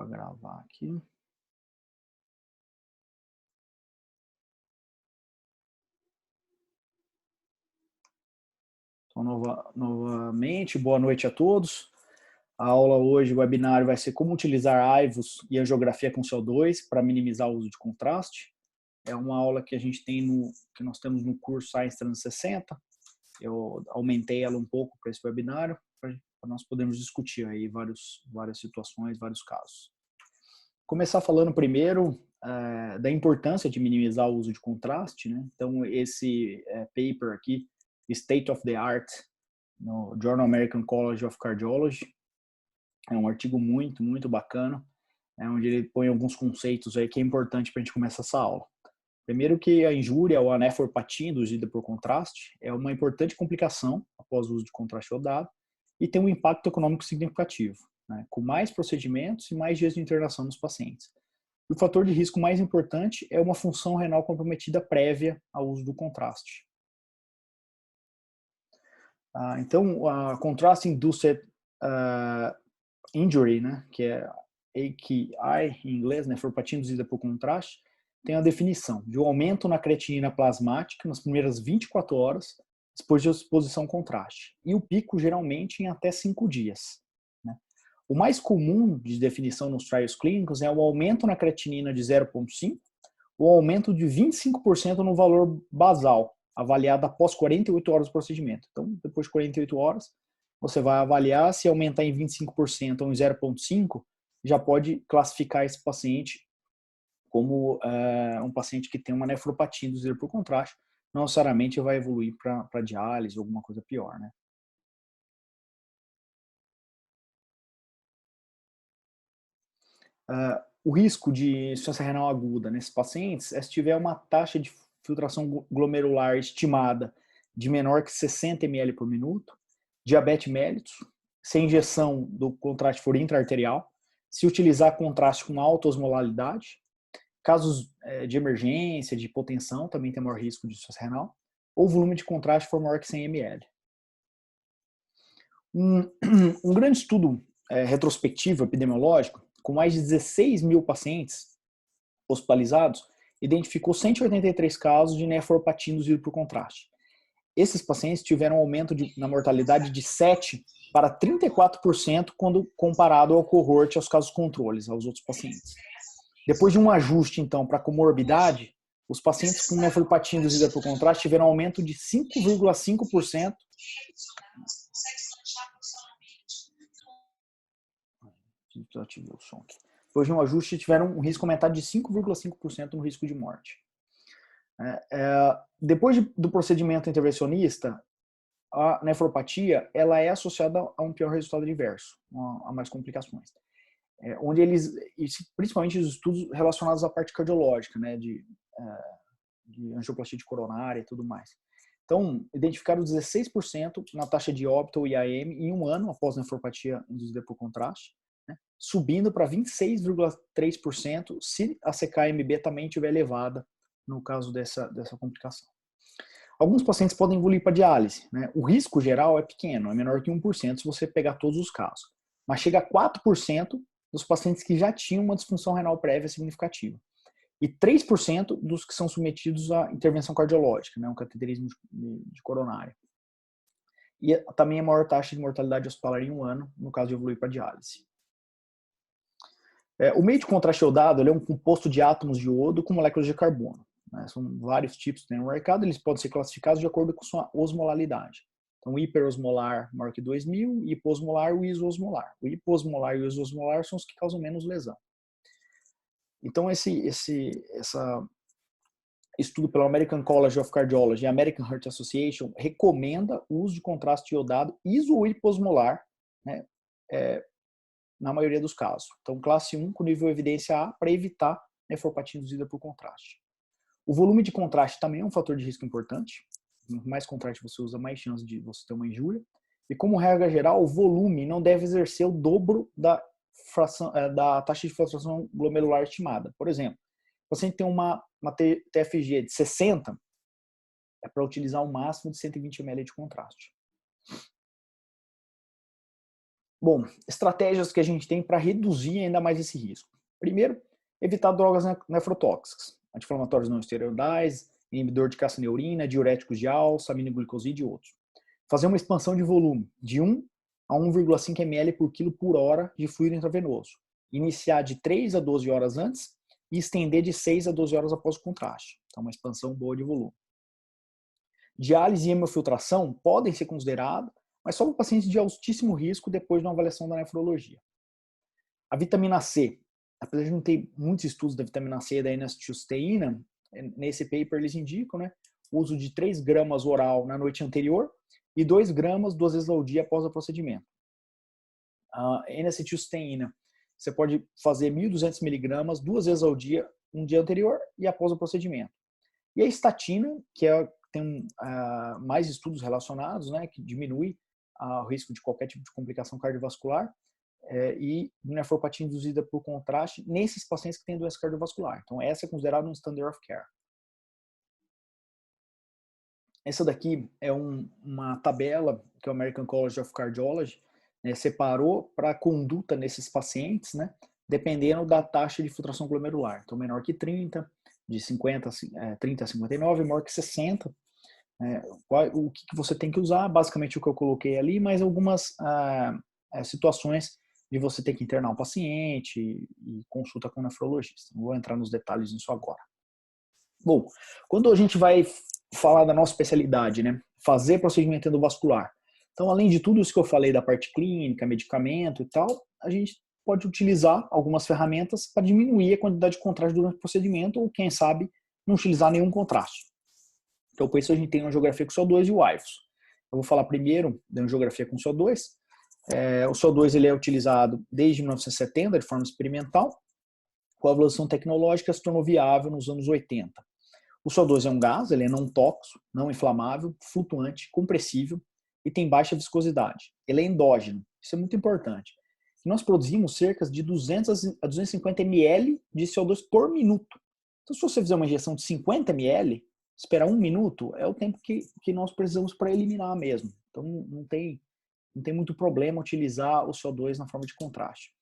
gravar aqui. Então, novamente, boa noite a todos. A aula hoje, o webinário, vai ser como utilizar AIVOS e angiografia com CO2 para minimizar o uso de contraste. É uma aula que a gente tem que nós temos no curso Science 360. Eu aumentei ela um pouco para esse webinário, para nós podermos discutir aí várias situações, vários casos. Começar falando primeiro da importância de minimizar o uso de contraste, né? Então, esse paper aqui, State of the Art, no Journal American College of Cardiology, é um artigo muito bacana, onde ele põe alguns conceitos aí que é importante para a gente começar essa aula. Primeiro que a injúria ou anefopatia induzida por contraste é uma importante complicação após o uso de contraste iodado e tem um impacto econômico significativo, né, com mais procedimentos e mais dias de internação nos pacientes. E o fator de risco mais importante é uma função renal comprometida prévia ao uso do contraste. Então, a Contrast Induced Injury, né, que é AKI em inglês, nefropatia induzida por contraste, tem a definição de um aumento na creatinina plasmática nas primeiras 24 horas depois de exposição ao contraste. E o pico, geralmente, em até 5 dias. Né? O mais comum de definição nos trials clínicos é o aumento na creatinina de 0,5 ou aumento de 25% no valor basal, avaliado após 48 horas do procedimento. Então, depois de 48 horas, você vai avaliar se aumentar em 25% ou em 0,5, já pode classificar esse paciente como um paciente que tem uma nefropatia induzida por contraste, não necessariamente vai evoluir para diálise ou alguma coisa pior, né? O risco de insuficiência renal aguda nesses pacientes é se tiver uma taxa de filtração glomerular estimada de menor que 60 ml por minuto, diabetes mellitus, se a injeção do contraste for intraarterial, se utilizar contraste com alta osmolalidade, casos de emergência, de hipotensão, também tem maior risco de insuficiência renal, ou volume de contraste for maior que 100 ml. Um grande estudo retrospectivo epidemiológico, com mais de 16 mil pacientes hospitalizados, identificou 183 casos de nefropatia induzida por contraste. Esses pacientes tiveram um aumento na mortalidade de 7 para 34% quando comparado ao cohort, aos casos controles, aos outros pacientes. Depois de um ajuste, então, para comorbidade, os pacientes com nefropatia induzida por contraste tiveram um aumento de 5,5%. Desativei o som aqui. Depois de um ajuste, tiveram um risco aumentado de 5,5% no risco de morte. Depois do procedimento intervencionista, a nefropatia ela é associada a um pior resultado adverso, a mais complicações. Onde eles, principalmente os estudos relacionados à parte cardiológica, né, de angioplastia coronária e tudo mais. Então, identificaram 16% na taxa de óbito ou IAM em um ano após nefropatia induzida por contraste, né, subindo para 26,3% se a CK-MB também estiver elevada no caso dessa complicação. Alguns pacientes podem evoluir para diálise, né? O risco geral é pequeno, é menor que 1% se você pegar todos os casos, mas chega a 4% dos pacientes que já tinham uma disfunção renal prévia significativa e 3% dos que são submetidos à intervenção cardiológica, né, um cateterismo de coronária. E também a maior taxa de mortalidade hospitalar em um ano, no caso de evoluir para diálise. O meio de contraste iodado é um composto de átomos de iodo com moléculas de carbono. Né? São vários tipos que tem no mercado, eles podem ser classificados de acordo com sua osmolalidade. Então, hiperosmolar maior que 2.000, hiposmolar e isoosmolar. O hiposmolar e o isoosmolar são os que causam menos lesão. Então, esse estudo pela American College of Cardiology e American Heart Association recomenda o uso de contraste iodado iso ou hiposmolar, né, na maioria dos casos. Então, classe 1 com nível de evidência A para evitar nefropatia induzida por contraste. O volume de contraste também é um fator de risco importante. Quanto mais contraste você usa, mais chance de você ter uma injúria. E como regra geral, o volume não deve exercer o dobro da taxa de filtração glomerular estimada. Por exemplo, se o paciente tem uma TFG de 60, é para utilizar um máximo de 120 ml de contraste. Bom, estratégias que a gente tem para reduzir ainda mais esse risco. Primeiro, evitar drogas nefrotóxicas, anti-inflamatórios não esteroidais, inibidor de cassineurina, diuréticos de alça, aminoglicoside e outros. Fazer uma expansão de volume de 1 a 1,5 ml por quilo por hora de fluido intravenoso. Iniciar de 3 a 12 horas antes e estender de 6 a 12 horas após o contraste. Então, uma expansão boa de volume. Diálise e hemofiltração podem ser considerados, mas só para pacientes de altíssimo risco depois de uma avaliação da nefrologia. A vitamina C, apesar de não ter muitos estudos da vitamina C e da N-acetilcisteína, nesse paper eles indicam, né, o uso de 3 gramas oral na noite anterior e 2 gramas 2 vezes ao dia após o procedimento. A N-acetilcisteína, você pode fazer 1.200 miligramas 2 vezes ao dia, um dia anterior e após o procedimento. E a estatina, que tem mais estudos relacionados, né, que diminui o risco de qualquer tipo de complicação cardiovascular e nefropatia induzida por contraste nesses pacientes que têm doença cardiovascular. Então, essa é considerada um standard of care. Essa daqui é uma tabela que o American College of Cardiology separou para a conduta nesses pacientes, né, dependendo da taxa de filtração glomerular. Então, menor que 30, de 30 a 59, maior que 60. O que você tem que usar, basicamente o que eu coloquei ali, mas algumas situações de você ter que internar um paciente e consulta com o nefrologista. Não vou entrar nos detalhes disso agora. Bom, quando a gente vai falar da nossa especialidade, né, fazer procedimento endovascular. Então, além de tudo isso que eu falei da parte clínica, medicamento e tal, a gente pode utilizar algumas ferramentas para diminuir a quantidade de contraste durante o procedimento ou, quem sabe, não utilizar nenhum contraste. Então, por isso a gente tem uma angiografia com CO2 e o IVUS. Eu vou falar primeiro da angiografia com CO2. O CO2 ele é utilizado desde 1970 de forma experimental. Com a evolução tecnológica se tornou viável nos anos 80. O CO2 é um gás, ele é não tóxico, não inflamável, flutuante, compressível e tem baixa viscosidade. Ele é endógeno, isso é muito importante. Nós produzimos cerca de 200 a 250 ml de CO2 por minuto. Então, se você fizer uma injeção de 50 ml, esperar 1 minuto é o tempo que nós precisamos para eliminar mesmo. Então, não tem muito problema utilizar o CO2 na forma de contraste.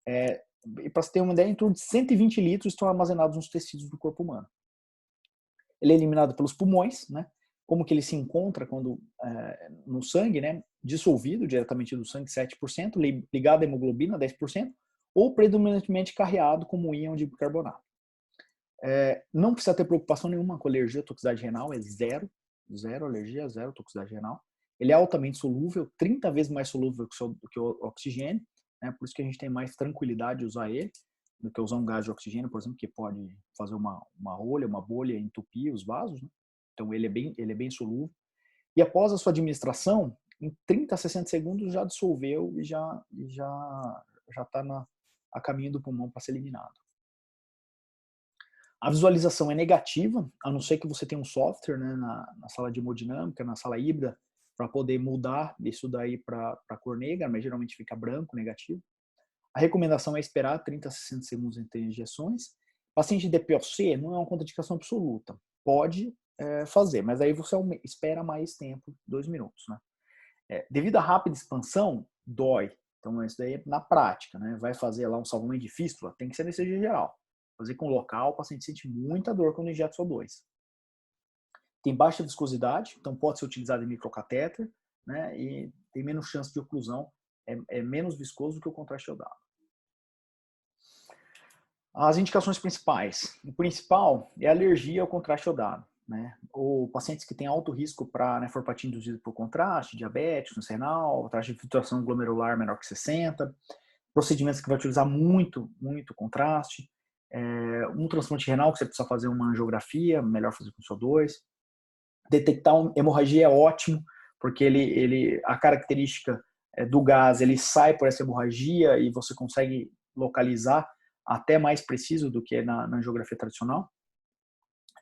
E para você ter uma ideia, em torno de 120 litros estão armazenados nos tecidos do corpo humano. Ele é eliminado pelos pulmões, né? Como que ele se encontra quando no sangue, né? Dissolvido diretamente do sangue, 7%, ligado à hemoglobina, 10%, ou predominantemente carreado como íon de bicarbonato. Não precisa ter preocupação nenhuma com alergia ou toxicidade renal, é zero alergia, zero toxicidade renal. Ele é altamente solúvel, 30 vezes mais solúvel que o oxigênio, né? Por isso que a gente tem mais tranquilidade de usar ele do que usar um gás de oxigênio, por exemplo, que pode fazer uma rolha, uma bolha, entupir os vasos, né? Então ele é bem solúvel. E após a sua administração, em 30 a 60 segundos já dissolveu e já está a caminho do pulmão para ser eliminado. A visualização é negativa, a não ser que você tenha um software, né, na sala de hemodinâmica, na sala híbrida, para poder mudar isso daí para cor negra, mas geralmente fica branco, negativo. A recomendação é esperar 30 a 60 segundos entre injeções. Paciente de DPOC não é uma contraindicação absoluta. Pode fazer, mas aí você espera mais tempo, 2 minutos. Né? Devido à rápida expansão, dói. Então, isso daí é na prática. Né? Vai fazer lá um salvamento de fístula, tem que ser anestesia geral. Fazer com local, o paciente sente muita dor quando injeta CO2. Tem baixa viscosidade, então pode ser utilizado em microcatéter, né? E tem menos chance de oclusão, é menos viscoso do que o contraste iodado. As indicações principais. O principal é a alergia ao contraste iodado. Né? Ou pacientes que têm alto risco para nefropatia induzida por contraste, diabetes, doença renal, taxa de filtração glomerular menor que 60, procedimentos que vai utilizar muito contraste, um transplante renal que você precisa fazer uma angiografia, melhor fazer com CO2. Detectar hemorragia é ótimo, porque a característica do gás, ele sai por essa hemorragia e você consegue localizar até mais preciso do que na angiografia tradicional.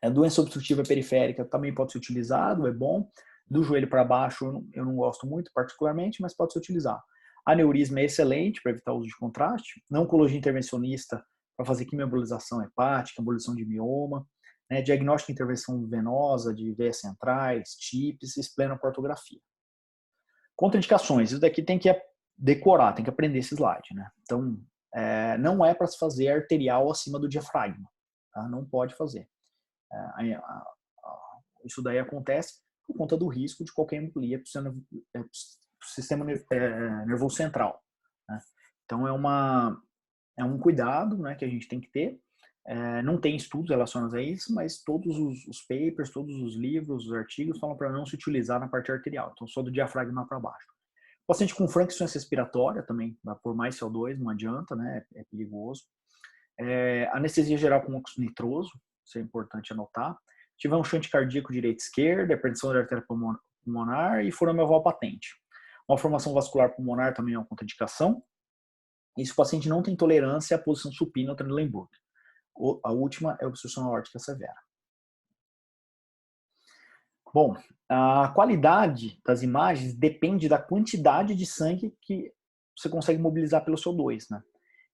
A doença obstrutiva periférica também pode ser utilizado, é bom. Do joelho para baixo eu não gosto muito particularmente, mas pode ser utilizado. Aneurisma é excelente para evitar o uso de contraste. Não oncologia intervencionista para fazer quimioembolização hepática, embolização de mioma. Né, diagnóstico de intervenção venosa, de veias centrais, TIPS, esplenoportografia. Contraindicações. Isso daqui tem que decorar, tem que aprender esse slide, né? Então, não é para se fazer arterial acima do diafragma, tá? Não pode fazer. Isso daí acontece por conta do risco de qualquer embolia para o sistema nervoso central, né? Então, é um cuidado, né, que a gente tem que ter. Não tem estudos relacionados a isso, mas todos os papers, todos os livros, os artigos falam para não se utilizar na parte arterial, então só do diafragma para baixo. Paciente com franca insuficiência respiratória também, por mais CO2, não adianta, né, é perigoso. Anestesia geral com óxido nitroso, isso é importante anotar. Se tiver um shunt cardíaco direita e esquerda, hipertensão da artéria pulmonar e forameoval patente. Uma formação vascular pulmonar também é uma contraindicação. E se o paciente não tem tolerância à posição supina ou Trendelenburg. A última é a obstrução aórtica severa. Bom, a qualidade das imagens depende da quantidade de sangue que você consegue mobilizar pelo CO2, né?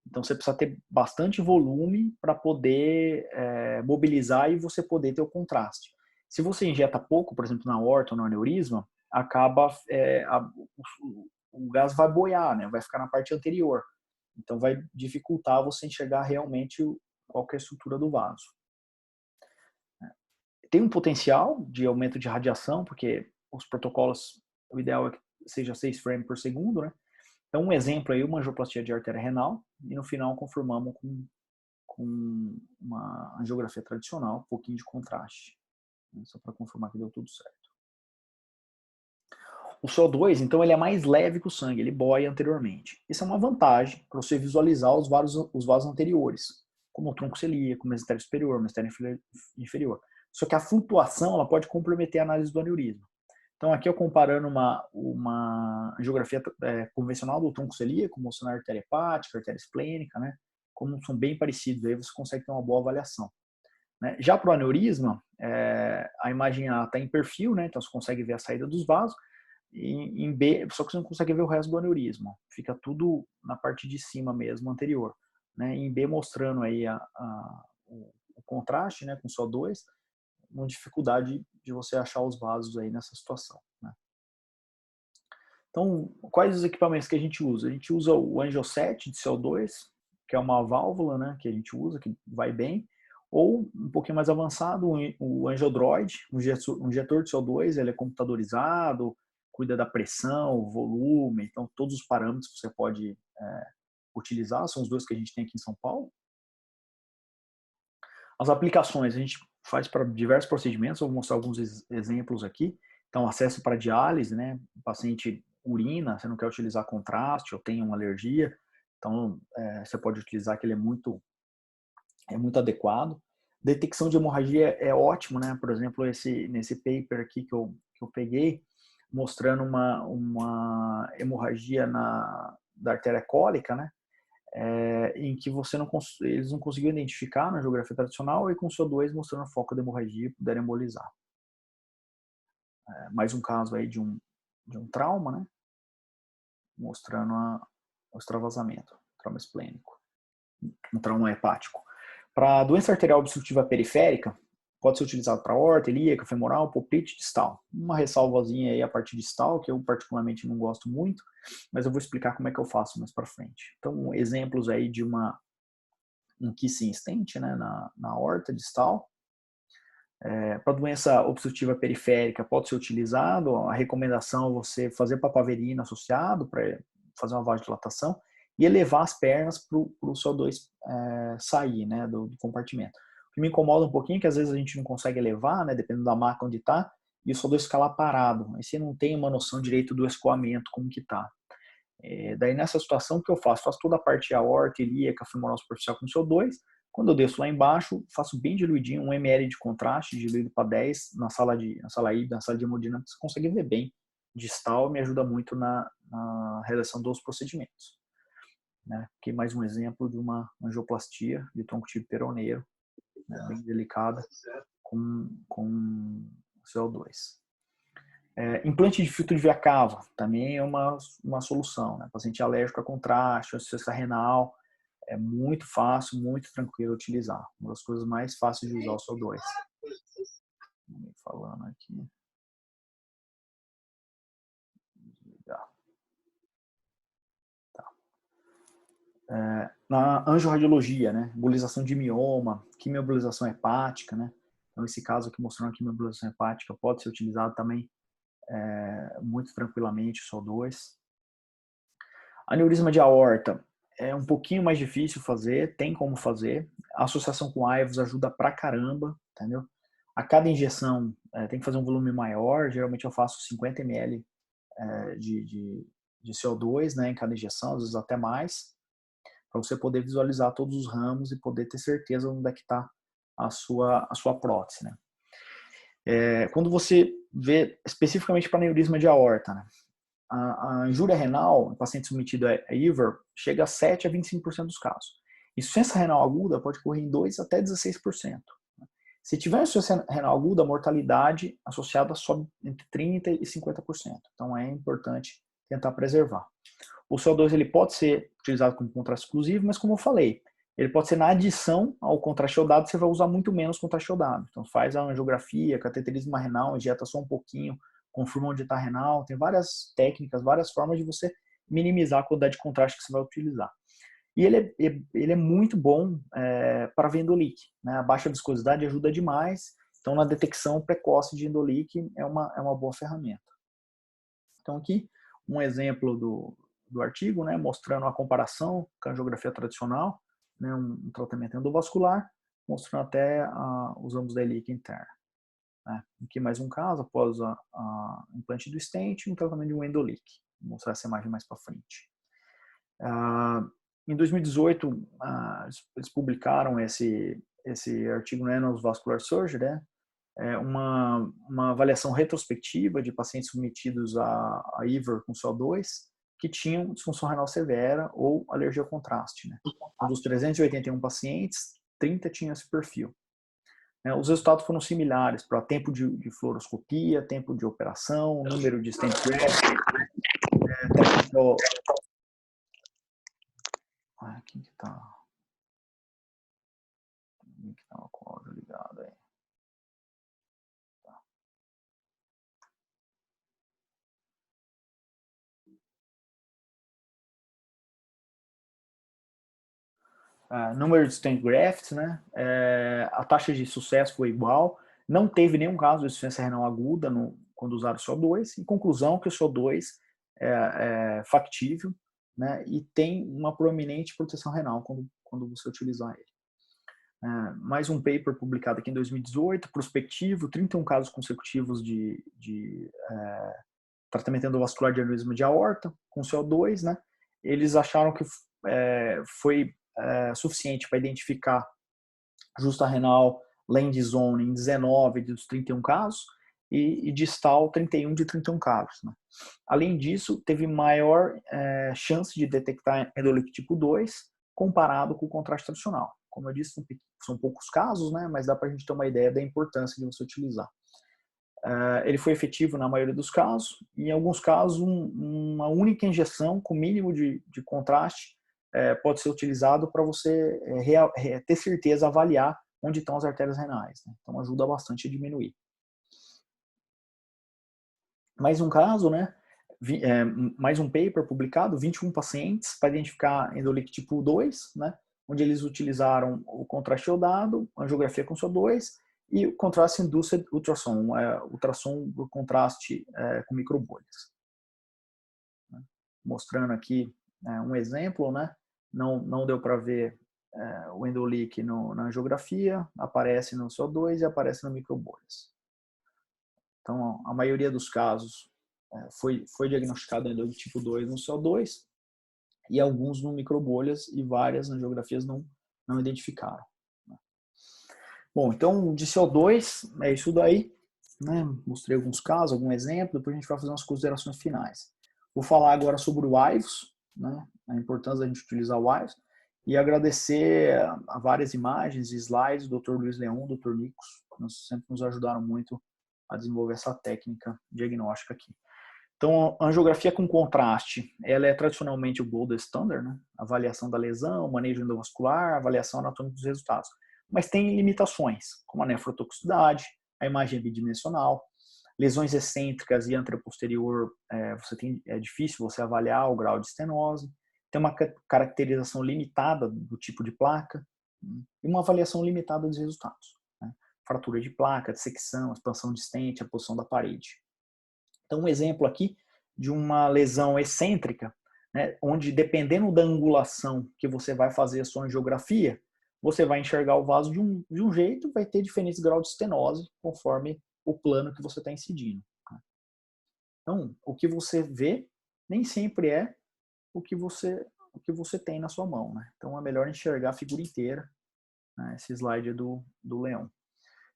Então você precisa ter bastante volume para poder mobilizar e você poder ter o contraste. Se você injeta pouco, por exemplo, na aorta ou no aneurisma, acaba o gás vai boiar, né? Vai ficar na parte anterior. Então vai dificultar você enxergar realmente qual que é a estrutura do vaso. Tem um potencial de aumento de radiação, porque os protocolos, o ideal é que seja 6 frames por segundo, né? Então, um exemplo aí, uma angioplastia de artéria renal, e no final confirmamos com uma angiografia tradicional, um pouquinho de contraste, né? Só para confirmar que deu tudo certo. O CO2, então, ele é mais leve que o sangue, ele boia anteriormente. Isso é uma vantagem para você visualizar os vasos anteriores, como o tronco celíaco, o mesentérico superior, o mesentérico inferior. Só que a flutuação ela pode comprometer a análise do aneurisma. Então, aqui eu comparando uma angiografia convencional do tronco celíaco, mostrando a artéria hepática, a artéria esplênica, né? Como são bem parecidos, aí você consegue ter uma boa avaliação. Né? Já para o aneurisma, a imagem A está em perfil, né? Então você consegue ver a saída dos vasos, em B, só que você não consegue ver o resto do aneurisma. Fica tudo na parte de cima mesmo, anterior. Né? Em B, mostrando aí o contraste, né, com CO2, uma dificuldade de você achar os vasos aí nessa situação. Né? Então, quais os equipamentos que a gente usa? A gente usa o Angio7 de CO2, que é uma válvula, né, que a gente usa, que vai bem, ou um pouquinho mais avançado, o Angiodroid, um injetor de CO2, ele é computadorizado, cuida da pressão, volume, então todos os parâmetros que você pode utilizar, são os dois que a gente tem aqui em São Paulo. As aplicações a gente faz para diversos procedimentos, eu vou mostrar alguns exemplos aqui. Então, acesso para diálise, né? O paciente urina, você não quer utilizar contraste ou tem uma alergia, então você pode utilizar que ele é muito adequado. Detecção de hemorragia é ótimo, né? Por exemplo, nesse paper aqui que eu peguei, mostrando uma hemorragia da artéria cólica, né? Em que eles não conseguiam identificar na geografia tradicional e com CO2 mostrando foco da hemorragia e puderam embolizar. Mais um caso aí de um trauma, né? Mostrando o extravasamento, trauma esplênico, um trauma hepático. Para doença arterial obstrutiva periférica, pode ser utilizado para aorta, ilíaca, femoral, poplite, distal. Uma ressalvazinha aí a parte distal, que eu particularmente não gosto muito, mas eu vou explicar como é que eu faço mais para frente. Então, exemplos aí de um kissing stent, né, na aorta distal. Para doença obstrutiva periférica pode ser utilizado, a recomendação é você fazer papaverina associado para fazer uma vasodilatação e elevar as pernas para o CO2 sair, né, do compartimento. O que me incomoda um pouquinho é que às vezes a gente não consegue elevar, né, dependendo da maca onde está, e o CO2 fica lá parado. Aí você não tem uma noção direito do escoamento, como que está. Daí nessa situação, o que eu faço? Faço toda a parte aorta, ilíaca, femoral superficial com CO2. Quando eu desço lá embaixo, faço bem diluidinho, 1 ml de contraste, diluído para 10, na sala híbrida, na sala de hemodinâmica, você consegue ver bem. Distal me ajuda muito na realização dos procedimentos. Né? Aqui mais um exemplo de uma angioplastia de tronco tipo peroneiro, né? Bem delicada, com CO2. Implante de filtro de via cava também é uma solução. Né? Paciente alérgico a contraste, insuficiência renal, é muito fácil, muito tranquilo utilizar. Uma das coisas mais fáceis de usar o CO2. Falando aqui. Na angiorradiologia, né? Embolização de mioma, quimioembolização hepática, né? Então, esse caso aqui mostrando a quimioembolização hepática pode ser utilizado também muito tranquilamente, o SO2. Aneurisma de aorta é um pouquinho mais difícil fazer, tem como fazer. A associação com AIVOS ajuda pra caramba, entendeu? A cada injeção tem que fazer um volume maior, geralmente eu faço 50 ml de CO2, né, em cada injeção, às vezes até mais, para você poder visualizar todos os ramos e poder ter certeza onde é que está a sua prótese, né? Quando você vê especificamente para aneurisma de aorta, né, a injúria renal, em paciente submetido a IVR, chega a 7 a 25% dos casos. Insuficiência renal aguda pode ocorrer em 2 até 16%. Se tiver insuficiência renal aguda, a mortalidade associada sobe entre 30% e 50%. Então é importante tentar preservar. O CO2 ele pode ser utilizado como contraste exclusivo, mas como eu falei, ele pode ser na adição ao contraste iodado, você vai usar muito menos contraste iodado. Então faz a angiografia, cateterismo renal, injeta só um pouquinho, confirma onde está renal, tem várias técnicas, várias formas de você minimizar a quantidade de contraste que você vai utilizar. E ele é muito bom para ver endolique, né? A baixa viscosidade ajuda demais, então na detecção precoce de endolique é uma boa ferramenta. Então aqui um exemplo do artigo, né, mostrando a comparação com a angiografia tradicional, né, um tratamento endovascular, mostrando até os ramos da helíqua interna. Né. Aqui mais um caso, após a implante do stent, um tratamento de um endolique. Vou mostrar essa imagem mais para frente. Em 2018, eles publicaram esse artigo no Annals of Vascular Surgery, né, uma avaliação retrospectiva de pacientes submetidos a IVR com CO2 que tinham disfunção renal severa ou alergia ao contraste. Né? Então, dos 381 pacientes, 30 tinham esse perfil. Os resultados foram similares para tempo de fluoroscopia, tempo de operação, número de stent grafts, técnico... Quem que tá? Quem que tá com o áudio ligado aí? Número de stent grafts, né? A taxa de sucesso foi igual, não teve nenhum caso de insuficiência renal aguda quando usaram o CO2, em conclusão que o CO2 é factível, né? E tem uma proeminente proteção renal quando você utilizar ele. Mais um paper publicado aqui em 2018, prospectivo, 31 casos consecutivos de tratamento endovascular de aneurisma de aorta com CO2, né? Eles acharam que foi suficiente para identificar justa renal land zone em 19 dos 31 casos e distal 31 de 31 casos. Né? Além disso, teve maior chance de detectar endolique tipo 2 comparado com o contraste tradicional. Como eu disse, são poucos casos, né? Mas dá para a gente ter uma ideia da importância de você utilizar. Ele foi efetivo na maioria dos casos, e em alguns casos uma única injeção com mínimo de contraste pode ser utilizado para você ter certeza, avaliar onde estão as artérias renais. Né? Então ajuda bastante a diminuir. Mais um caso, né? Mais um paper publicado, 21 pacientes para identificar endolique tipo 2, né? Onde eles utilizaram o contraste iodado, angiografia com CO2 e o contraste induced ultrassom, ultrassom por contraste com microbolhas. Mostrando aqui um exemplo, né? Não deu para ver o endolique na angiografia, aparece no CO2 e aparece no microbolhas. Então, a maioria dos casos foi diagnosticado endolique tipo 2 no CO2 e alguns no microbolhas e várias angiografias não identificaram. Bom, então de CO2 é isso daí, né? Mostrei alguns casos, algum exemplo, depois a gente vai fazer umas considerações finais. Vou falar agora sobre o IVOS, né? A importância da gente utilizar o IVOS e agradecer a várias imagens e slides do Dr. Luiz Leão, do Dr. Nicos, que sempre nos ajudaram muito a desenvolver essa técnica diagnóstica aqui. Então, a angiografia com contraste, ela é tradicionalmente o gold standard, né? Avaliação da lesão, manejo endovascular, avaliação anatômica dos resultados. Mas tem limitações, como a nefrotoxicidade, a imagem bidimensional, lesões excêntricas e anteroposterior, é difícil você avaliar o grau de estenose, tem uma caracterização limitada do tipo de placa e uma avaliação limitada dos resultados. Né? Fratura de placa, dissecção, expansão de stent, a posição da parede. Então, um exemplo aqui de uma lesão excêntrica, né, onde dependendo da angulação que você vai fazer a sua angiografia, você vai enxergar o vaso de um jeito, vai ter diferentes graus de estenose conforme o plano que você está incidindo. Então, o que você vê nem sempre é o que você tem na sua mão. Né? Então, é melhor enxergar a figura inteira. Né? Esse slide é do Leão.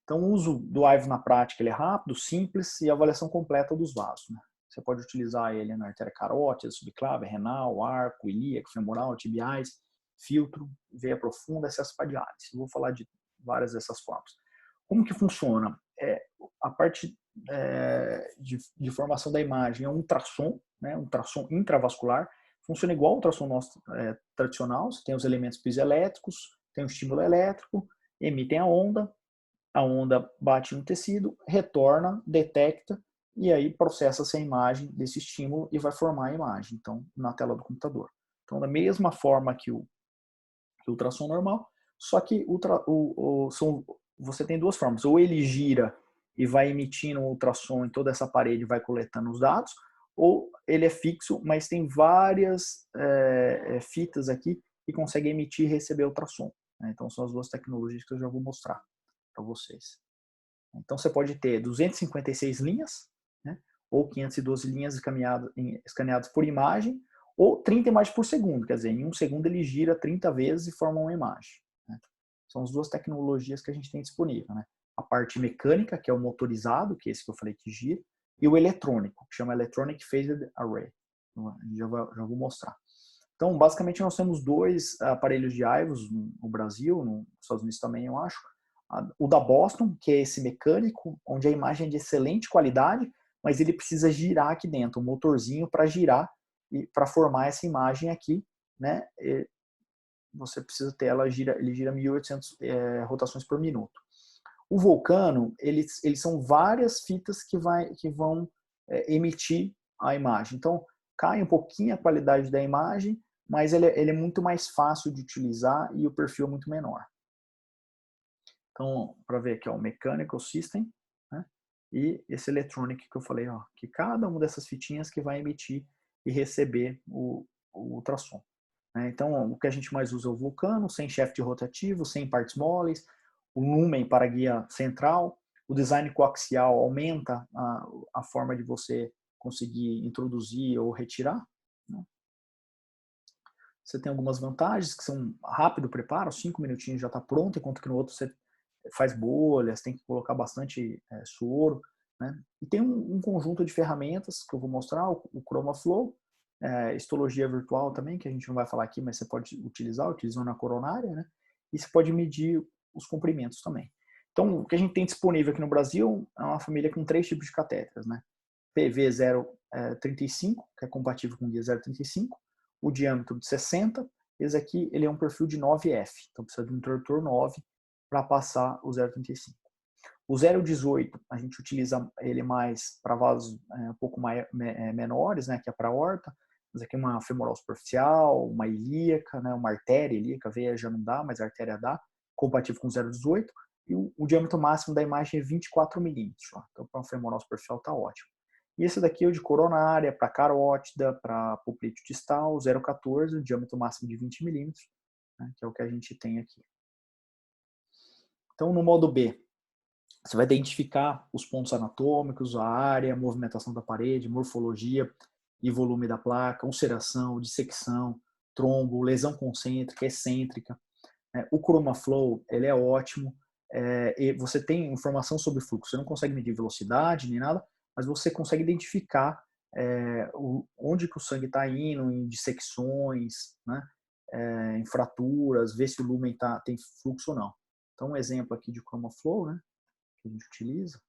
Então, o uso do AIVO na prática ele é rápido, simples e a avaliação completa dos vasos. Né? Você pode utilizar ele na artéria carótida, subclávia, renal, arco, ilíaco, femoral, tibiais, filtro, veia profunda, acesso para diálise. Eu vou falar de várias dessas formas. Como que funciona? A parte de formação da imagem é um ultrassom, né? Um ultrassom intravascular. Funciona igual ao ultrassom nosso tradicional. Você tem os elementos piezoelétricos, tem o estímulo elétrico, emitem a onda bate no tecido, retorna, detecta e aí processa-se a imagem desse estímulo e vai formar a imagem, então, na tela do computador. Então, da mesma forma que o ultrassom normal, só que você tem duas formas. Ou ele gira e vai emitindo um ultrassom em toda essa parede e vai coletando os dados, ou ele é fixo, mas tem várias fitas aqui que conseguem emitir e receber ultrassom. Né? Então, são as duas tecnologias que eu já vou mostrar para vocês. Então, você pode ter 256 linhas, né? Ou 512 linhas escaneadas por imagem, ou 30 imagens por segundo, quer dizer, em um segundo ele gira 30 vezes e forma uma imagem. Né? São as duas tecnologias que a gente tem disponível. Né? A parte mecânica, que é o motorizado, que é esse que eu falei que gira, e o eletrônico, que chama Electronic Phased Array. Já vou mostrar. Então, basicamente, nós temos dois aparelhos de AIVOS no Brasil, nos Estados Unidos também, eu acho. O da Boston, que é esse mecânico, onde a imagem é de excelente qualidade, mas ele precisa girar aqui dentro, um motorzinho para girar e para formar essa imagem aqui, né? Você precisa ter ele gira 1.800 rotações por minuto. O Vulcano, eles são várias fitas que vão emitir a imagem. Então, cai um pouquinho a qualidade da imagem, mas ele é muito mais fácil de utilizar e o perfil é muito menor. Então, para ver aqui, ó, o Mechanical System, né? E esse Electronic que eu falei, ó, que cada uma dessas fitinhas que vai emitir e receber o ultrassom. Né? Então, o que a gente mais usa é o Vulcano, sem shaft rotativo, sem partes moles, o Lumen para guia central, o design coaxial aumenta a forma de você conseguir introduzir ou retirar. Né? Você tem algumas vantagens, que são rápido preparo, 5 minutinhos já está pronto, enquanto que no outro você faz bolhas, tem que colocar bastante soro. Né? E tem um conjunto de ferramentas que eu vou mostrar, o ChromaFlow, histologia virtual também, que a gente não vai falar aqui, mas você pode utilizando na coronária, né? E você pode medir os comprimentos também. Então, o que a gente tem disponível aqui no Brasil é uma família com 3 tipos de catéteres, né? PV 035, que é compatível com o guia 035, o diâmetro de 60, esse aqui ele é um perfil de 9F, então precisa de um interruptor 9 para passar o 0,35. O 0,18 a gente utiliza ele mais para vasos um pouco menores, né, que é para aorta. Mas aqui uma femoral superficial, uma ilíaca, né, uma artéria ilíaca, veia já não dá, mas a artéria dá, compatível com 0,18. E o diâmetro máximo da imagem é 24 milímetros. Então, para uma femoral superficial está ótimo. E esse daqui é o de coronária, para carótida, para pulpite distal, 0,14, o diâmetro máximo de 20 milímetros, né, que é o que a gente tem aqui. Então, no modo B, você vai identificar os pontos anatômicos, a área, a movimentação da parede, morfologia e volume da placa, ulceração, dissecção, trombo, lesão concêntrica, excêntrica. O ChromaFlow, ele é ótimo. E você tem informação sobre fluxo. Você não consegue medir velocidade nem nada, mas você consegue identificar onde que o sangue está indo, em dissecções, né? Em fraturas, ver se o lumen tem fluxo ou não. Então, um exemplo aqui de ChromaFlow, né? Que a gente utiliza,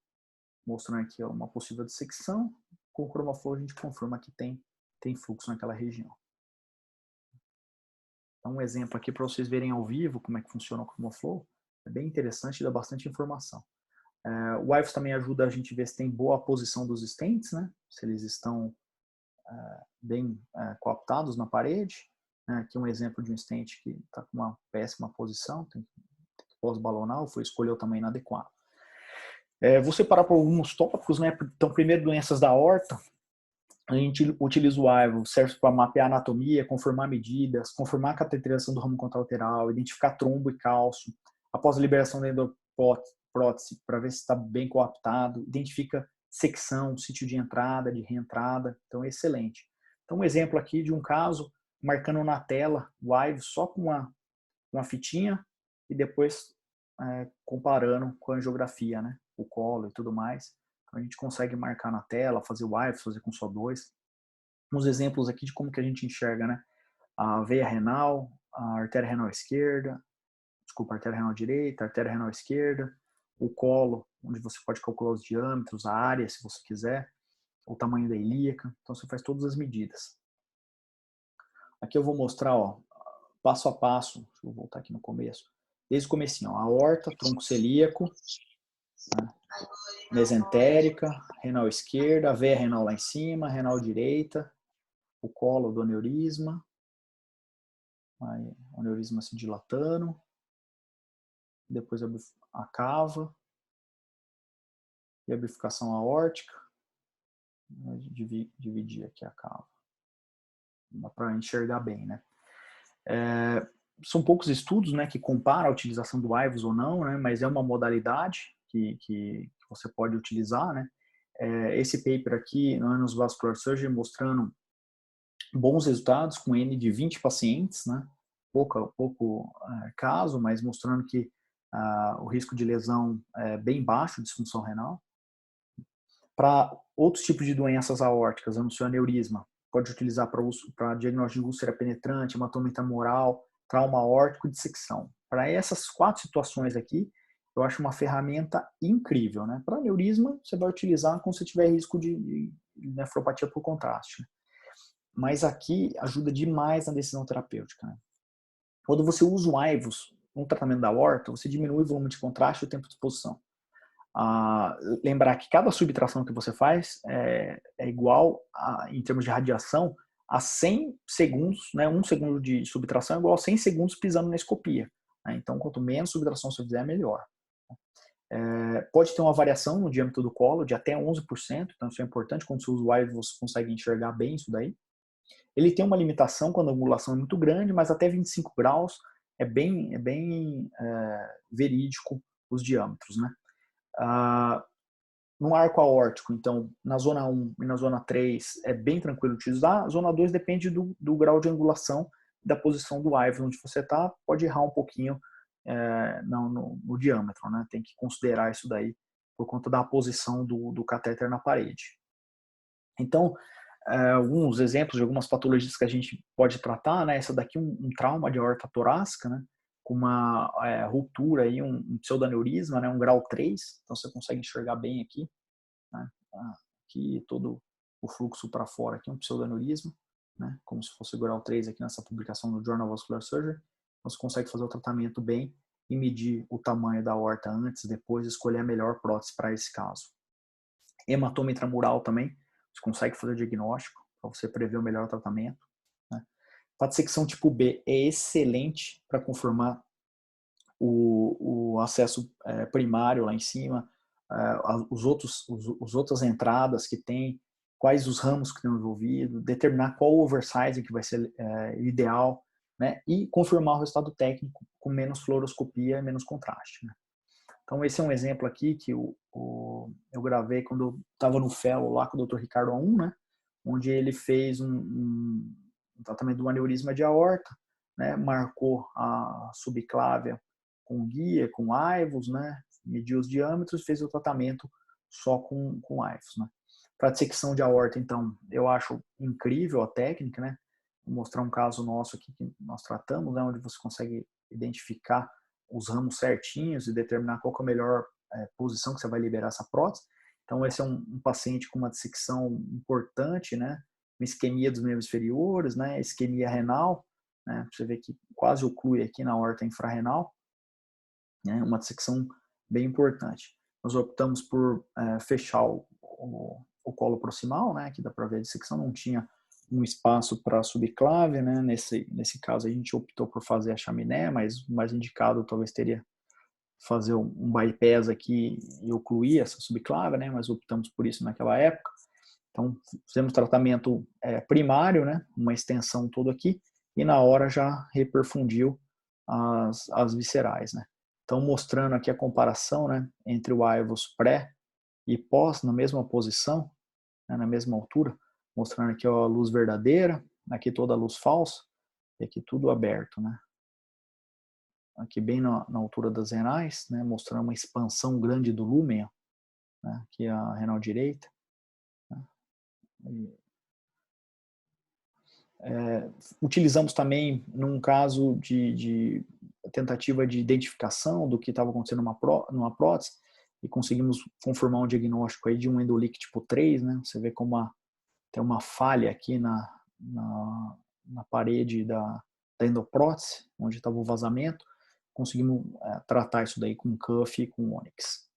mostrando aqui uma possível dissecção. Com o ChromaFlow a gente confirma que tem fluxo naquela região. Então, um exemplo aqui para vocês verem ao vivo como é que funciona o ChromaFlow. É bem interessante e dá bastante informação. O AIVOS também ajuda a gente a ver se tem boa posição dos stents, né? Se eles estão bem coaptados na parede. né? Aqui um exemplo de um stent que está com uma péssima posição, tem que pós-balonar, ou foi escolher o tamanho inadequado. Vou separar por alguns tópicos, né? Então, primeiro, doenças da aorta. A gente utiliza o IVO, serve para mapear a anatomia, confirmar medidas, confirmar a cateterização do ramo contralateral, identificar trombo e cálcio. Após a liberação da endoprótese, para ver se está bem coaptado, identifica secção, sítio de entrada, de reentrada. Então, é excelente. Então, um exemplo aqui de um caso, marcando na tela o IVO só com uma fitinha e depois comparando com a angiografia, né? O colo e tudo mais. Então, a gente consegue marcar na tela, fazer o IVO, fazer com só dois. Uns exemplos aqui de como que a gente enxerga, né? A veia renal, a artéria renal esquerda, desculpa, a artéria renal direita, a artéria renal esquerda, o colo, onde você pode calcular os diâmetros, a área, se você quiser, o tamanho da ilíaca. Então, você faz todas as medidas. Aqui eu vou mostrar, ó, passo a passo. Deixa eu voltar aqui no começo. Desde o comecinho, ó, aorta, tronco celíaco, né? Mesentérica, renal esquerda, a veia renal lá em cima, renal direita, o colo do aneurisma, aí, o aneurisma se dilatando, depois a cava e a bifurcação aórtica. Vou dividir aqui a cava, dá para enxergar bem, né? São poucos estudos, né, que comparam a utilização do IVOS ou não, né, mas é uma modalidade que você pode utilizar, né? Esse paper aqui, no Annals Vascular Surgery, mostrando bons resultados com N de 20 pacientes, né? Pouco caso, mas mostrando que o risco de lesão é bem baixo, disfunção renal. Para outros tipos de doenças aórticas, aneurisma, pode utilizar para diagnóstico de úlcera penetrante, hematoma intramural, trauma aórtico e dissecção. Para essas 4 situações aqui, eu acho uma ferramenta incrível, né? Para aneurisma, você vai utilizar quando você tiver risco de nefropatia por contraste, né? Mas aqui ajuda demais na decisão terapêutica, né? Quando você usa o IVOS no tratamento da aorta, você diminui o volume de contraste e o tempo de exposição. Lembrar que cada subtração que você faz é igual, em termos de radiação, a 100 segundos, né? 1 segundo de subtração é igual a 100 segundos pisando na escopia, né? Então, quanto menos subtração você fizer, melhor. Pode ter uma variação no diâmetro do colo de até 11%, então isso é importante. Quando você usa o IVOS, você consegue enxergar bem isso daí. Ele tem uma limitação quando a angulação é muito grande, mas até 25 graus é bem verídico os diâmetros, né? No arco aórtico, então, na zona 1 e na zona 3 é bem tranquilo utilizar. A zona 2 depende do grau de angulação da posição do IVOS onde você está. Pode errar um pouquinho no diâmetro, né? Tem que considerar isso daí por conta da posição do catéter na parede. Então, alguns exemplos de algumas patologias que a gente pode tratar, né? Essa daqui um trauma de aorta torácica, né? Com uma ruptura, aí, um pseudaneurisma, né? Um grau 3, então você consegue enxergar bem aqui, né? Aqui todo o fluxo para fora, aqui um pseudaneurisma, né? Como se fosse o grau 3 aqui nessa publicação do Journal of Vascular Surgery. Então você consegue fazer o tratamento bem e medir o tamanho da aorta antes, depois escolher a melhor prótese para esse caso. Hematoma intramural também, você consegue fazer o diagnóstico para você prever o melhor tratamento, né? A dissecção tipo B é excelente para confirmar o acesso primário lá em cima, as outras entradas que tem, quais os ramos que estão envolvidos, determinar qual o oversize que vai ser ideal, né? E confirmar o resultado técnico com menos fluoroscopia e menos contraste, né? Então, esse é um exemplo aqui que eu gravei quando eu estava no fellow lá com o Dr. Ricardo A1, né? Onde ele fez um tratamento de um aneurisma de aorta, né? Marcou a subclávia com guia, com IVOS, né? Mediu os diâmetros e fez o tratamento só com IVOS, né? Para dissecção de aorta, então, eu acho incrível a técnica, né? Vou mostrar um caso nosso aqui que nós tratamos, né? Onde você consegue identificar os ramos certinhos e determinar qual que é a melhor posição que você vai liberar essa prótese. Então, esse é um paciente com uma dissecção importante, né? Uma isquemia dos membros inferiores, né? Isquemia renal, né? Você vê que quase oclui aqui na aorta infrarrenal, né? Uma dissecção bem importante. Nós optamos por fechar o colo proximal, né? Aqui dá para ver a dissecção, não tinha um espaço para subclave, né? Nesse caso a gente optou por fazer a chaminé, mas o mais indicado talvez teria fazer um bypass aqui e ocluir essa subclave, né? Mas optamos por isso naquela época. Então fizemos tratamento primário, né? Uma extensão toda aqui e na hora já reperfundiu as viscerais, né? Então mostrando aqui a comparação, né? Entre o AIVUS pré e pós na mesma posição, né, na mesma altura, mostrando aqui ó, a luz verdadeira, aqui toda a luz falsa, e aqui tudo aberto, né? Aqui bem na altura das renais, né, mostrando uma expansão grande do lúmen, né, aqui a renal direita. Né, utilizamos também, num caso de tentativa de identificação do que estava acontecendo numa prótese, e conseguimos confirmar um diagnóstico aí de um endolique tipo 3, né? Você vê como tem uma falha aqui na parede da endoprótese, onde estava o vazamento. Conseguimos tratar isso daí com cuff e com onyx.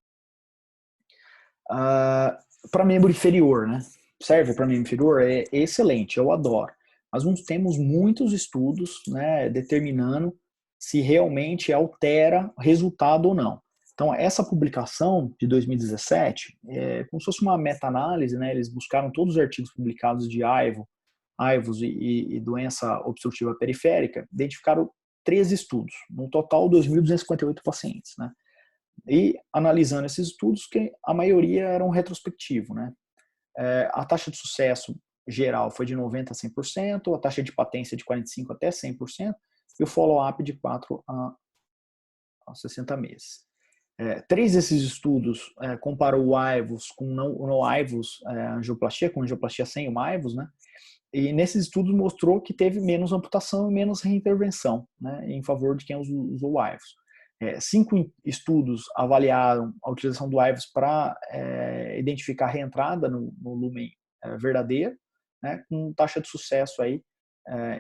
Para membro inferior, né? Serve para membro inferior? É excelente, eu adoro. Mas não temos muitos estudos, né, determinando se realmente altera resultado ou não. Então, essa publicação de 2017 é como se fosse uma meta-análise, né? Eles buscaram todos os artigos publicados de AIVUS e doença obstrutiva periférica, identificaram 13 estudos, no total 2.258 pacientes, né? E analisando esses estudos, que a maioria eram retrospectivo, né? A taxa de sucesso geral foi de 90% a 100%, a taxa de patência de 45% até 100%, e o follow-up de 4 a 60 meses. 3 desses estudos comparou o AIVUS com no AIVUS angioplastia, com angioplastia sem o AIVUS, né? E nesses estudos mostrou que teve menos amputação e menos reintervenção, né, em favor de quem usou o AIVUS. 5 estudos avaliaram a utilização do AIVUS para identificar a reentrada no lumen verdadeiro, né, com taxa de sucesso aí,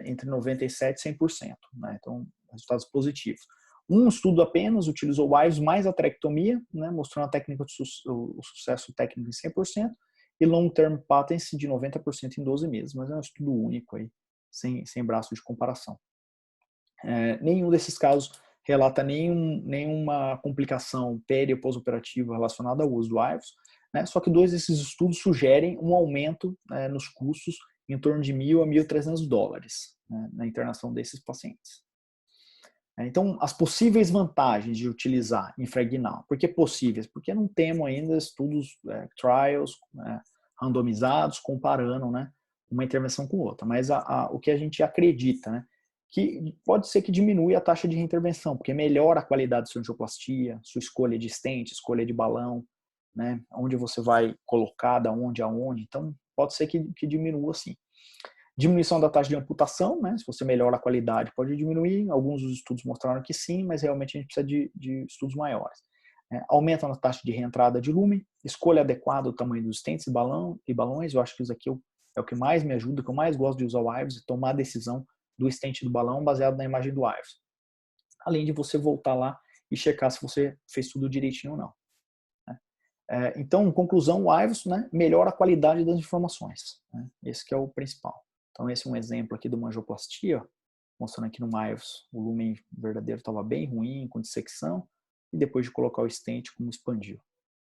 entre 97% e 100%. Né, então, resultados positivos. Um estudo apenas utilizou o AIVUS mais a traqueotomia, né, mostrando a técnica o sucesso técnico em 100%, e long-term patency de 90% em 12 meses, mas é um estudo único aí, sem braço de comparação. Nenhum desses casos relata nenhuma complicação peri- ou pós-operativa relacionada ao uso do AIVUS, né? Só que 2 desses estudos sugerem um aumento nos custos em torno de $1.000 a $1.300, né, na internação desses pacientes. Então, as possíveis vantagens de utilizar infraguinal. Por que possíveis? Porque não temos ainda estudos, trials, randomizados, comparando, né, uma intervenção com outra. Mas o que a gente acredita, né, que pode ser que diminui a taxa de reintervenção, porque melhora a qualidade de sua angioplastia, sua escolha de stent, escolha de balão, né, onde você vai colocar, da onde aonde. Então, pode ser que diminua sim. Diminuição da taxa de amputação, né? Se você melhora a qualidade, pode diminuir. Alguns dos estudos mostraram que sim, mas realmente a gente precisa de estudos maiores. Aumenta a taxa de reentrada de lumen, escolha adequada do tamanho dos stents e balões. Eu acho que isso aqui é o que mais me ajuda, que eu mais gosto de usar o AIVUS e tomar a decisão do stent do balão baseado na imagem do AIVUS. Além de você voltar lá e checar se você fez tudo direitinho ou não. Então, em conclusão, o AIVUS, né, melhora a qualidade das informações. Né? Esse que é o principal. Então, esse é um exemplo aqui de uma angioplastia, mostrando aqui no AIVUS o lumen verdadeiro estava bem ruim, com dissecção, e depois de colocar o stent, como expandiu.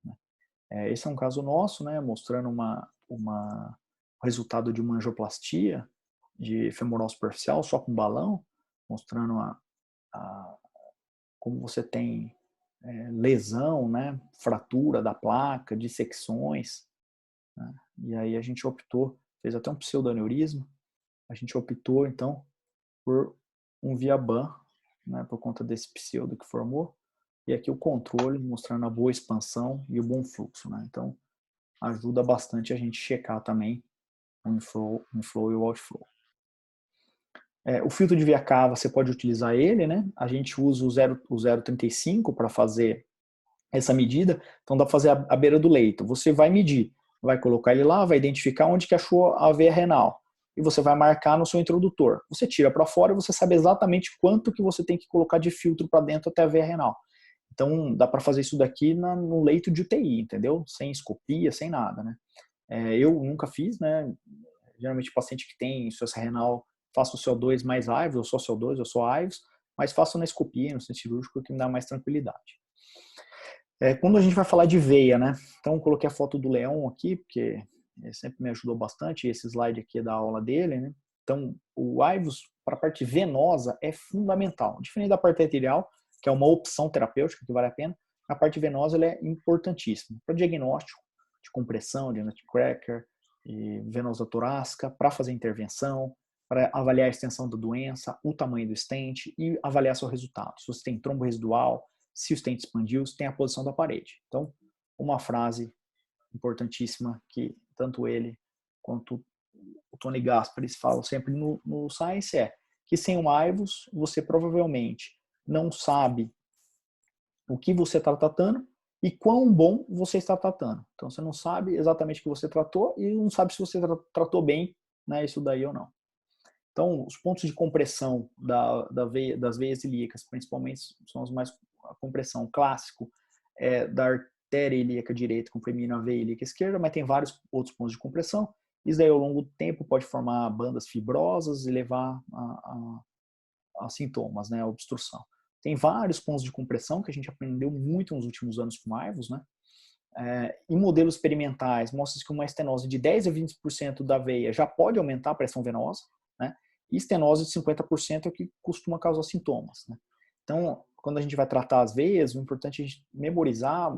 Né? Esse é um caso nosso, né, mostrando o resultado de uma angioplastia de femoral superficial, só com balão, mostrando como você tem lesão, né, fratura da placa, dissecções. Né? E aí a gente optou, fez até um pseudoaneurisma, a gente optou então por um Viaban, né, por conta desse pseudo que formou, e aqui o controle mostrando a boa expansão e o bom fluxo. Né? Então ajuda bastante a gente checar também o inflow e o outflow. O filtro de via cava, você pode utilizar ele, né? A gente usa o 0,35 para fazer essa medida, então dá para fazer a beira do leito. Você vai medir, vai colocar ele lá, vai identificar onde que achou a veia renal e você vai marcar no seu introdutor. Você tira para fora e você sabe exatamente quanto que você tem que colocar de filtro para dentro até a veia renal. Então dá para fazer isso daqui no leito de UTI, entendeu? Sem escopia, sem nada, né? Eu nunca fiz, né? Geralmente o paciente que tem insuficiência renal, faça o CO2 mais AIVs, ou só CO2, ou só AIVs, mas faça na escopia, no centro cirúrgico, que me dá mais tranquilidade. Quando a gente vai falar de veia, né? Então, eu coloquei a foto do Leão aqui, porque ele sempre me ajudou bastante, esse slide aqui é da aula dele, né? Então, o AIVs, para a parte venosa, é fundamental. Diferente da parte arterial, que é uma opção terapêutica que vale a pena, a parte venosa ela é importantíssima. Para diagnóstico de compressão, de nutcracker, venosa torácica, para fazer intervenção, para avaliar a extensão da doença, o tamanho do stent e avaliar seu resultado. Se você tem trombo residual, se o stent expandiu, se tem a posição da parede. Então, uma frase importantíssima que tanto ele quanto o Tony Gasparis falam sempre no Science é que sem o AIVUS você provavelmente não sabe o que você está tratando e quão bom você está tratando. Então você não sabe exatamente o que você tratou e não sabe se você tratou bem, né, isso daí ou não. Então os pontos de compressão das veias ilíacas, principalmente, são os mais a compressão clássico da artéria ilíaca direita comprimindo a veia ilíaca esquerda, mas tem vários outros pontos de compressão. Isso daí ao longo do tempo pode formar bandas fibrosas e levar a sintomas, né, a obstrução. Tem vários pontos de compressão que a gente aprendeu muito nos últimos anos com AIVUS, né? Em modelos experimentais, mostra que uma estenose de 10 a 20% da veia já pode aumentar a pressão venosa, né? E estenose de 50% é o que costuma causar sintomas, né? Então, quando a gente vai tratar as veias, o importante é a gente memorizar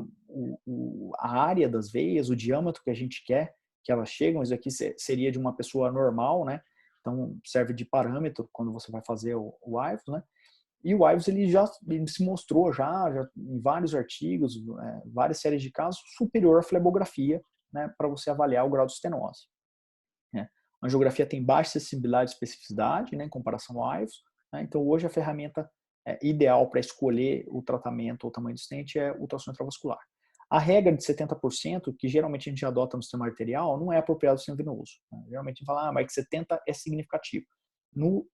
a área das veias, o diâmetro que a gente quer que elas chegam. Isso aqui seria de uma pessoa normal, né? Então, serve de parâmetro quando você vai fazer o AIVUS, né? E o IVUS ele se mostrou já em vários artigos, várias séries de casos, superior à flebografia, né, para você avaliar o grau de estenose. Né? A angiografia tem baixa sensibilidade e especificidade, né, em comparação ao IVUS, né, então hoje a ferramenta ideal para escolher o tratamento ou o tamanho do stent é ultrassom intravascular. A regra de 70%, que geralmente a gente adota no sistema arterial, não é apropriado no sistema venoso. Né? Geralmente a gente fala, mas que 70% é significativo. No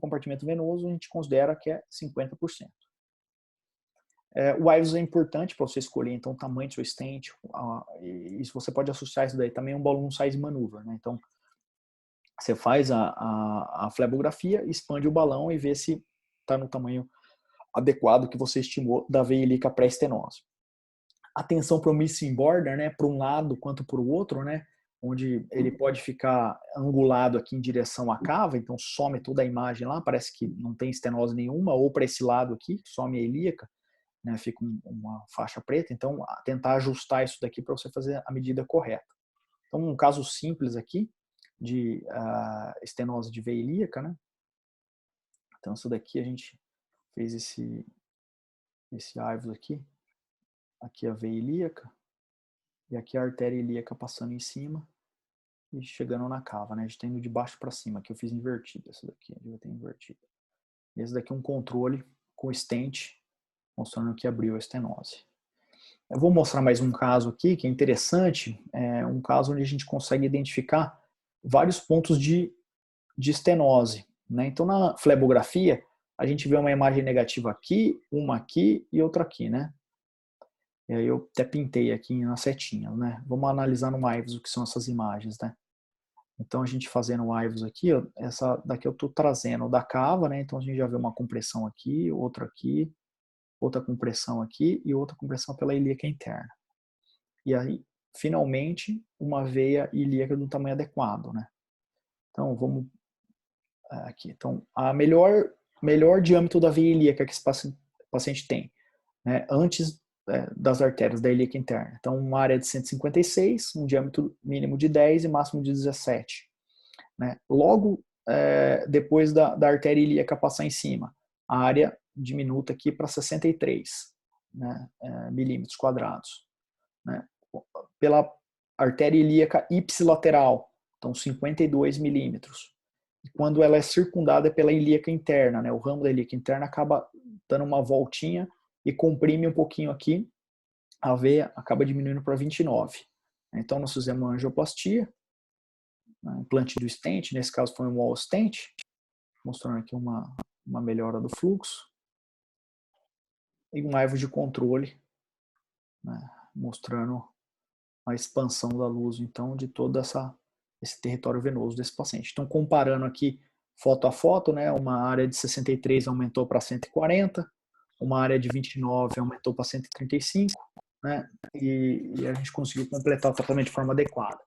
compartimento venoso, a gente considera que é 50%. O IVUS é importante para você escolher então o tamanho do seu stent, e você pode associar isso daí também a um balloon size maneuver, né? Então, você faz a flebografia, expande o balão e vê se está no tamanho adequado que você estimou da veia ilíaca pré-estenose. Atenção para o missing border, né? Para um lado quanto para o outro, né? Onde ele pode ficar angulado aqui em direção à cava, então some toda a imagem lá, parece que não tem estenose nenhuma, ou para esse lado aqui, some a ilíaca, né, fica uma faixa preta, então tentar ajustar isso daqui para você fazer a medida correta. Então um caso simples aqui de estenose de veia ilíaca, né? Então isso daqui a gente fez esse IVUS aqui a veia ilíaca, e aqui a artéria ilíaca passando em cima, e chegando na cava, né? A gente tá indo de baixo para cima, que eu fiz invertido, essa daqui, eu tenho invertido. Esse daqui é um controle com stent, mostrando que abriu a estenose. Eu vou mostrar mais um caso aqui, que é interessante, um caso onde a gente consegue identificar vários pontos de estenose, né? Então, na flebografia, a gente vê uma imagem negativa aqui, uma aqui e outra aqui, né? E aí eu até pintei aqui na setinha, né? Vamos analisar no IVUS o que são essas imagens, né? Então, a gente fazendo o IVUS aqui, ó, essa daqui eu estou trazendo da cava, né? Então, a gente já vê uma compressão aqui, outra compressão aqui e outra compressão pela ilíaca interna. E aí, finalmente, uma veia ilíaca do tamanho adequado, né? Então, vamos aqui. Então, a melhor diâmetro da veia ilíaca que esse paciente tem, né? Antes das artérias da ilíaca interna. Então, uma área de 156, um diâmetro mínimo de 10 e máximo de 17. Né? Logo depois da artéria ilíaca passar em cima, a área diminuta aqui para 63, né, milímetros quadrados. Né? Pela artéria ilíaca ipsilateral, então 52 milímetros. E quando ela é circundada pela ilíaca interna, né, o ramo da ilíaca interna acaba dando uma voltinha e comprime um pouquinho aqui, a veia acaba diminuindo para 29. Então nós fizemos uma angioplastia, implante do stent, nesse caso foi um wall stent, mostrando aqui uma melhora do fluxo, e um IVUS de controle, né, mostrando a expansão da luz, então, de toda essa esse território venoso desse paciente. Então, comparando aqui foto a foto, né, uma área de 63 aumentou para 140, uma área de 29 aumentou para 135, né, e a gente conseguiu completar o tratamento de forma adequada.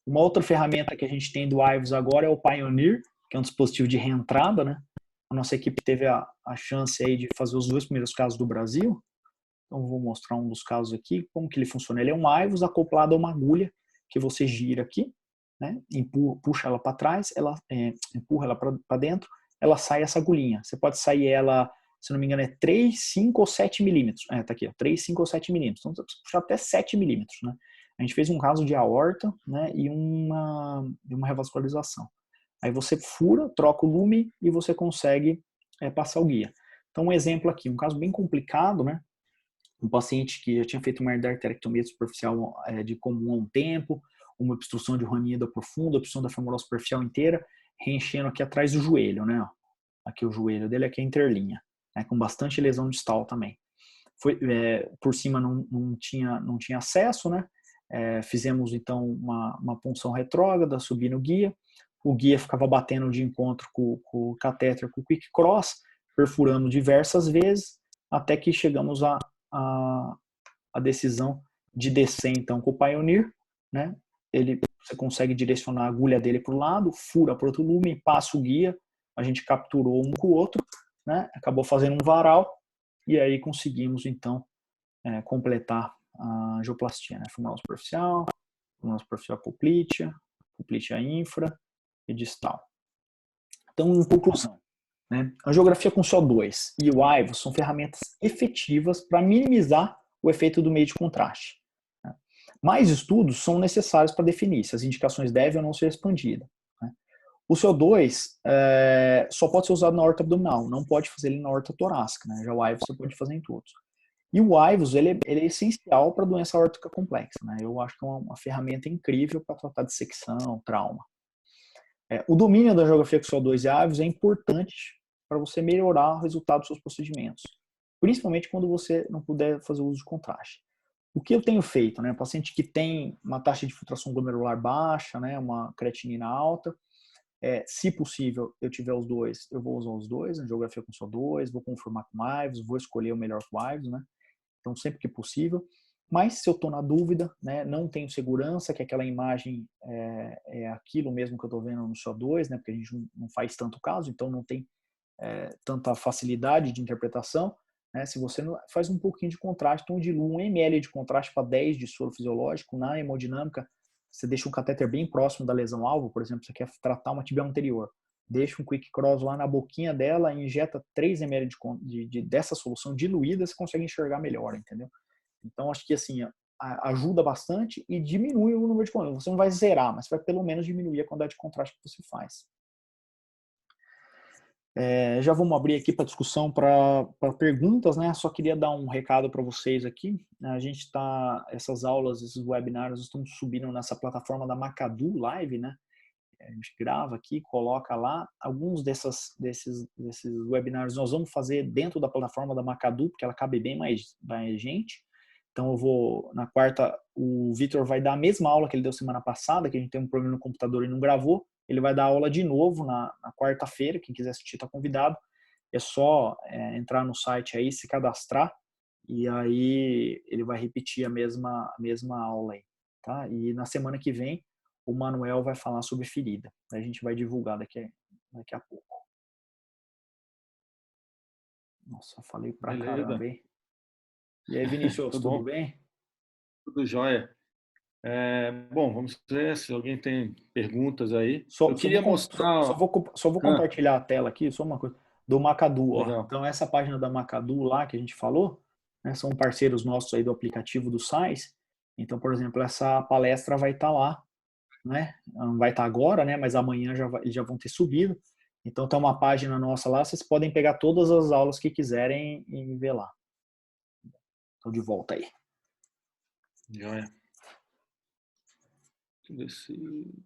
Uma outra ferramenta que a gente tem do IVUS agora é o Pioneer, que é um dispositivo de reentrada, né? A nossa equipe teve a chance aí de fazer os 2 primeiros casos do Brasil. Então, vou mostrar um dos casos aqui, como que ele funciona. Ele é um IVUS acoplado a uma agulha que você gira aqui, né? Puxa ela para trás, empurra ela para dentro, ela sai essa agulhinha. Você pode sair ela, se não me engano, é 3, 5 ou 7 milímetros. Tá aqui, ó, 3, 5 ou 7 milímetros. Então, você pode puxar até 7 milímetros, né? A gente fez um caso de aorta, né, e uma revascularização. Aí você fura, troca o lume e você consegue passar o guia. Então, um exemplo aqui, um caso bem complicado, né? Um paciente que já tinha feito uma endarterectomia superficial de comum há um tempo, uma obstrução de ranhida profunda, obstrução da femoral superficial inteira, reenchendo aqui atrás do joelho, né? Aqui o joelho dele, aqui a interlinha, né, com bastante lesão distal também. Por cima não tinha acesso, né? Fizemos então uma punção retrógrada, subi no guia, o guia ficava batendo de encontro com o catéter, com o quick cross, perfurando diversas vezes, até que chegamos a decisão de descer então com o Pioneer, né? Você consegue direcionar a agulha dele para o lado, fura para outro lume, passa o guia, a gente capturou um com o outro, né? Acabou fazendo um varal, e aí conseguimos então completar a angioplastia, né? Femoral superficial, femoral superficial poplítea, poplítea infra e distal. Então, em conclusão, né? A angiografia com CO2 e o IVUS são ferramentas efetivas para minimizar o efeito do meio de contraste. Né? Mais estudos são necessários para definir se as indicações devem ou não ser expandidas. Né? O CO2 só pode ser usado na aorta abdominal, não pode fazer ele na aorta torácica. Né? Já o IVUS você pode fazer em todos. E o IVUS ele é essencial para a doença aórtica complexa. Né? Eu acho que é uma ferramenta incrível para tratar dissecção, trauma. O domínio da angiografia com CO2 e IVUS é importante para você melhorar o resultado dos seus procedimentos, principalmente quando você não puder fazer uso de contraste. O que eu tenho feito, né? Paciente que tem uma taxa de filtração glomerular baixa, né? Uma creatinina alta, se possível, eu tiver os dois, eu vou usar os dois, angiografia com CO2, vou confirmar com IVUS, vou escolher o melhor com IVUS, né? Então, sempre que possível. Mas se eu estou na dúvida, né, não tenho segurança que aquela imagem é aquilo mesmo que eu estou vendo no CO2, né, porque a gente não faz tanto caso, então não tem tanta facilidade de interpretação. Né, se você faz um pouquinho de contraste, então dilui 1 ml de contraste para 10 de soro fisiológico, na hemodinâmica, você deixa um catéter bem próximo da lesão-alvo, por exemplo, você quer tratar uma tibia anterior, deixa um quick cross lá na boquinha dela, injeta 3 ml dessa solução diluída, você consegue enxergar melhor, entendeu? Então, acho que assim, ajuda bastante e diminui o número de contraste. Você não vai zerar, mas vai pelo menos diminuir a quantidade de contraste que você faz. Já vamos abrir aqui para discussão, para perguntas, né? Só queria dar um recado para vocês aqui. A gente está, essas aulas, esses webinários estão subindo nessa plataforma da Macadu Live, né? A gente grava aqui, coloca lá. Alguns desses webinários nós vamos fazer dentro da plataforma da Macadu, porque ela cabe bem mais gente. Então eu vou, na quarta, o Vitor vai dar a mesma aula que ele deu semana passada, que a gente tem um problema no computador e não gravou. Ele vai dar aula de novo na quarta-feira, quem quiser assistir está convidado. É só entrar no site aí, se cadastrar, e aí ele vai repetir a mesma aula aí, tá? E na semana que vem, o Manuel vai falar sobre ferida. A gente vai divulgar daqui a pouco. Nossa, falei pra caramba, hein? E aí, Vinícius, tudo bem? Tudo jóia. Bom, vamos ver se alguém tem perguntas aí. Só Eu queria mostrar... vou compartilhar a tela aqui, só uma coisa. Do Macadu, ó. Legal. Então, essa página da Macadu lá que a gente falou, né, são parceiros nossos aí do aplicativo do SAIS. Então, por exemplo, essa palestra vai estar lá, né? Não vai estar agora, né? Mas amanhã eles já vão ter subido. Então, tem uma página nossa lá, vocês podem pegar todas as aulas que quiserem e ver lá. Estou de volta aí. Joia. Deixa eu ver se...